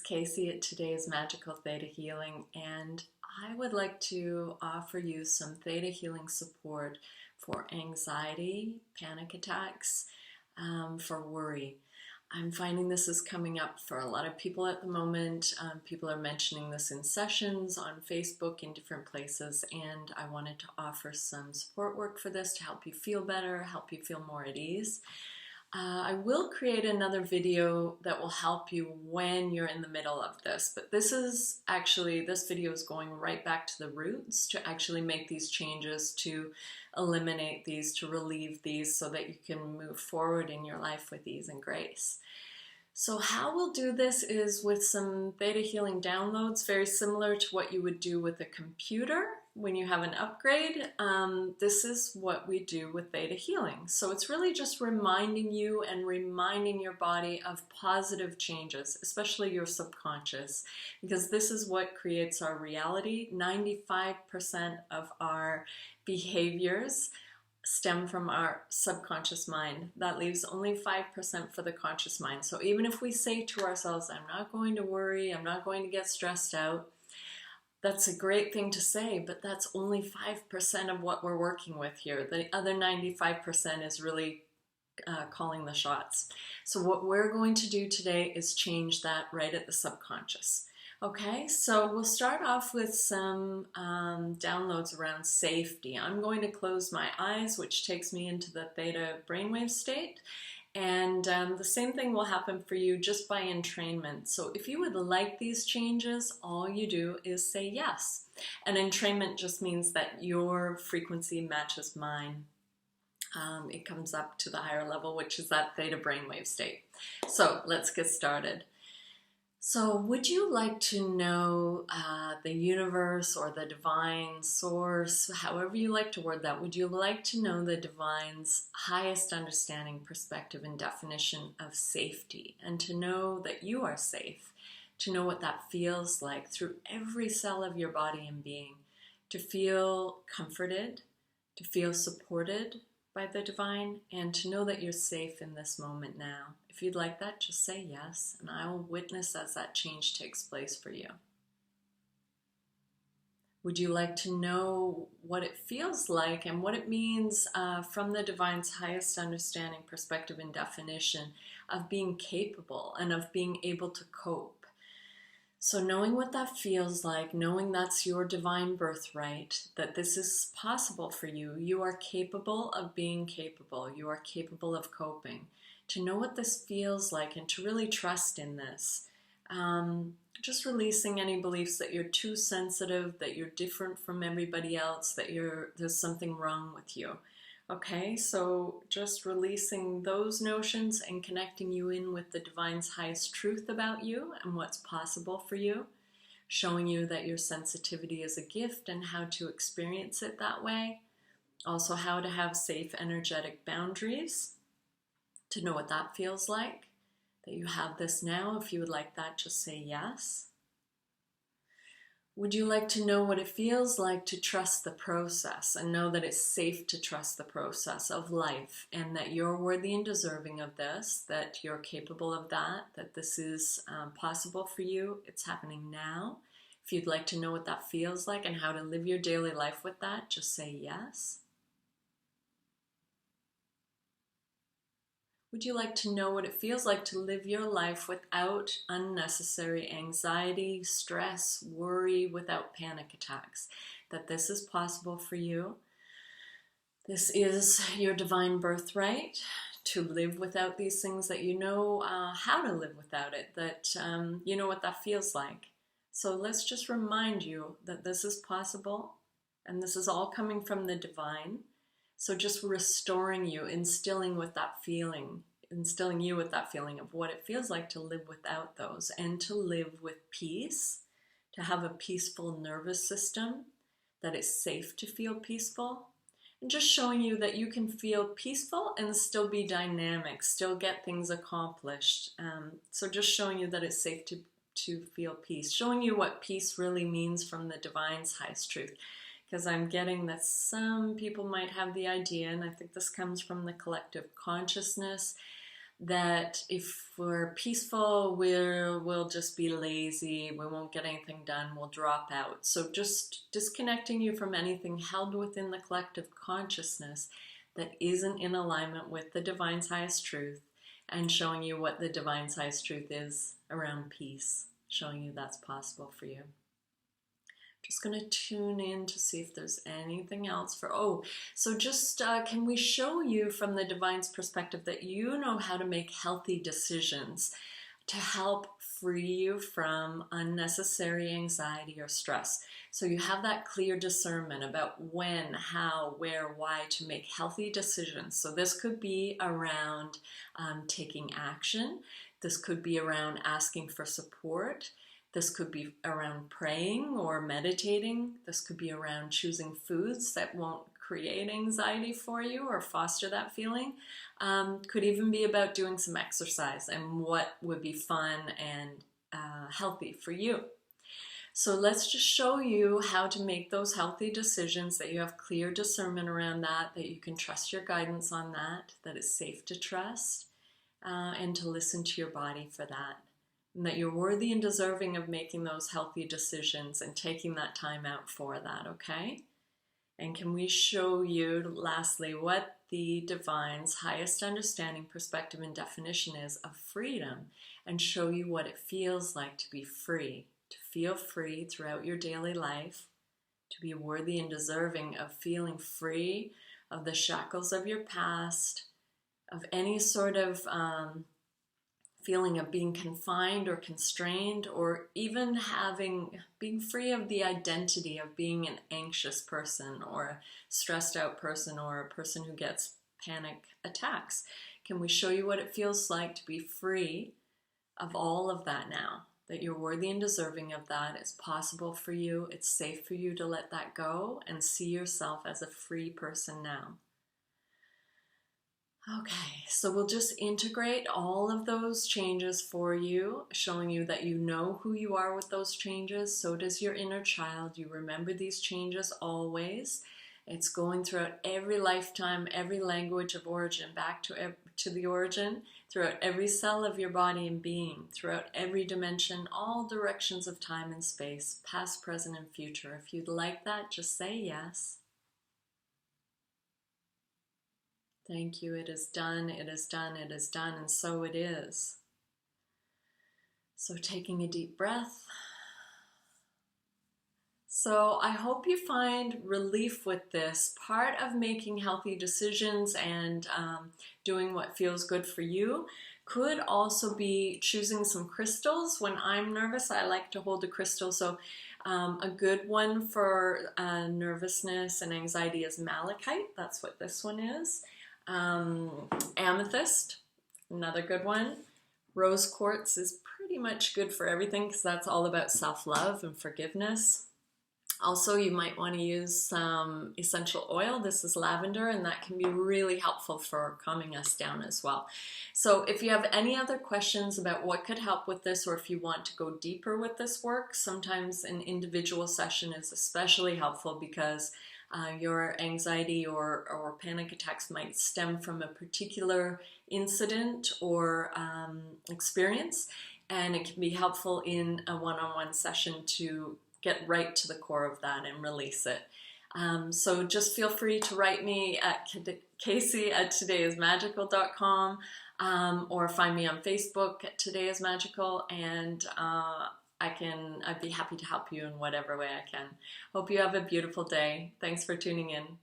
Casey at today's Magical Theta Healing, and I would like to offer you some Theta Healing support for anxiety, panic attacks, for worry. I'm finding this is coming up for a lot of people at the moment. People are mentioning this in sessions on Facebook in different places, and I wanted to offer some support work for this to help you feel better, help you feel more at ease. I will create another video that will help you when you're in the middle of this, but this video is going right back to the roots to actually make these changes, to eliminate these, to relieve these so that you can move forward in your life with ease and grace. So how we'll do this is with some Theta Healing downloads, very similar to what you would do with a computer when you have an upgrade. This is what we do with Theta Healing. So it's really just reminding you and reminding your body of positive changes, especially your subconscious, because this is what creates our reality. 95% of our behaviors stem from our subconscious mind. That leaves only 5% for the conscious mind. So even if we say to ourselves, I'm not going to worry, I'm not going to get stressed out, that's a great thing to say, but that's only 5% of what we're working with here. The other 95% is really calling the shots. So what we're going to do today is change that right at the subconscious. Okay, so we'll start off with some downloads around safety. I'm going to close my eyes, which takes me into the theta brainwave state. And the same thing will happen for you just by entrainment. So if you would like these changes, all you do is say yes. And entrainment just means that your frequency matches mine. It comes up to the higher level, which is that theta brainwave state. So let's get started. So would you like to know the universe or the divine source, however you like to word that, would you like to know the divine's highest understanding, perspective, and definition of safety, and to know that you are safe, to know what that feels like through every cell of your body and being, to feel comforted, to feel supported by the divine, and to know that you're safe in this moment now? If you'd like that, just say yes, and I will witness as that change takes place for you. Would you like to know what it feels like and what it means from the divine's highest understanding, perspective, and definition of being capable and of being able to cope? So knowing what that feels like, knowing that's your divine birthright, that this is possible for you, you are capable of being capable, you are capable of coping. To know what this feels like and to really trust in this. Just releasing any beliefs that you're too sensitive, that you're different from everybody else, that there's something wrong with you. Okay, so just releasing those notions and connecting you in with the divine's highest truth about you and what's possible for you, showing you that your sensitivity is a gift and how to experience it that way. Also how to have safe energetic boundaries, to know what that feels like, that you have this now. If you would like that, just say yes. Would you like to know what it feels like to trust the process and know that it's safe to trust the process of life and that you're worthy and deserving of this, that you're capable of that this is possible for you, it's happening now? If you'd like to know what that feels like and how to live your daily life with that, just say yes. Would you like to know what it feels like to live your life without unnecessary anxiety, stress, worry, without panic attacks? That this is possible for you. This is your divine birthright, to live without these things, that you know how to live without it, that you know what that feels like. So let's just remind you that this is possible, and this is all coming from the divine. So just restoring you, instilling you with that feeling of what it feels like to live without those and to live with peace, to have a peaceful nervous system, that it's safe to feel peaceful, and just showing you that you can feel peaceful and still be dynamic, still get things accomplished. So just showing you that it's safe to feel peace, showing you what peace really means from the divine's highest truth. Because I'm getting that some people might have the idea, and I think this comes from the collective consciousness, that if we're peaceful, we'll just be lazy, we won't get anything done, we'll drop out. So just disconnecting you from anything held within the collective consciousness that isn't in alignment with the divine's highest truth, and showing you what the divine's highest truth is around peace, showing you that's possible for you. Just going to tune in to see if there's anything else so just can we show you from the divine's perspective that you know how to make healthy decisions to help free you from unnecessary anxiety or stress. So you have that clear discernment about when, how, where, why to make healthy decisions. So this could be around taking action. This could be around asking for support. This could be around praying or meditating. This could be around choosing foods that won't create anxiety for you or foster that feeling. Could even be about doing some exercise and what would be fun and healthy for you. So let's just show you how to make those healthy decisions, that you have clear discernment around that you can trust your guidance on that it's safe to trust and to listen to your body for that. And that you're worthy and deserving of making those healthy decisions and taking that time out for that, okay? And can we show you, lastly, what the divine's highest understanding, perspective, and definition is of freedom, and show you what it feels like to be free, to feel free throughout your daily life, to be worthy and deserving of feeling free of the shackles of your past, of any sort of feeling of being confined or constrained, or even being free of the identity of being an anxious person or a stressed out person or a person who gets panic attacks. Can we show you what it feels like to be free of all of that now? That you're worthy and deserving of that. It's possible for you. It's safe for you to let that go and see yourself as a free person now. Okay, so we'll just integrate all of those changes for you, showing you that you know who you are with those changes. So does your inner child. You remember these changes always. It's going throughout every lifetime, every language of origin, back to the origin, throughout every cell of your body and being, throughout every dimension, all directions of time and space, past, present, and future. If you'd like that, just say yes. Thank you. It is done, it is done, it is done, and so it is. So taking a deep breath. So I hope you find relief with this. Part of making healthy decisions and doing what feels good for you could also be choosing some crystals. When I'm nervous, I like to hold a crystal. So a good one for nervousness and anxiety is malachite. That's what this one is. Amethyst, another good one. Rose quartz is pretty much good for everything because that's all about self-love and forgiveness. Also, you might want to use some essential oil. This is lavender, and that can be really helpful for calming us down as well. So if you have any other questions about what could help with this, or if you want to go deeper with this work, sometimes an individual session is especially helpful because your anxiety or panic attacks might stem from a particular incident or experience, and it can be helpful in a one-on-one session to get right to the core of that and release it. So just feel free to write me at Casey@todayismagical.com or find me on Facebook at Today is Magical, and I'd be happy to help you in whatever way I can. Hope you have a beautiful day. Thanks for tuning in.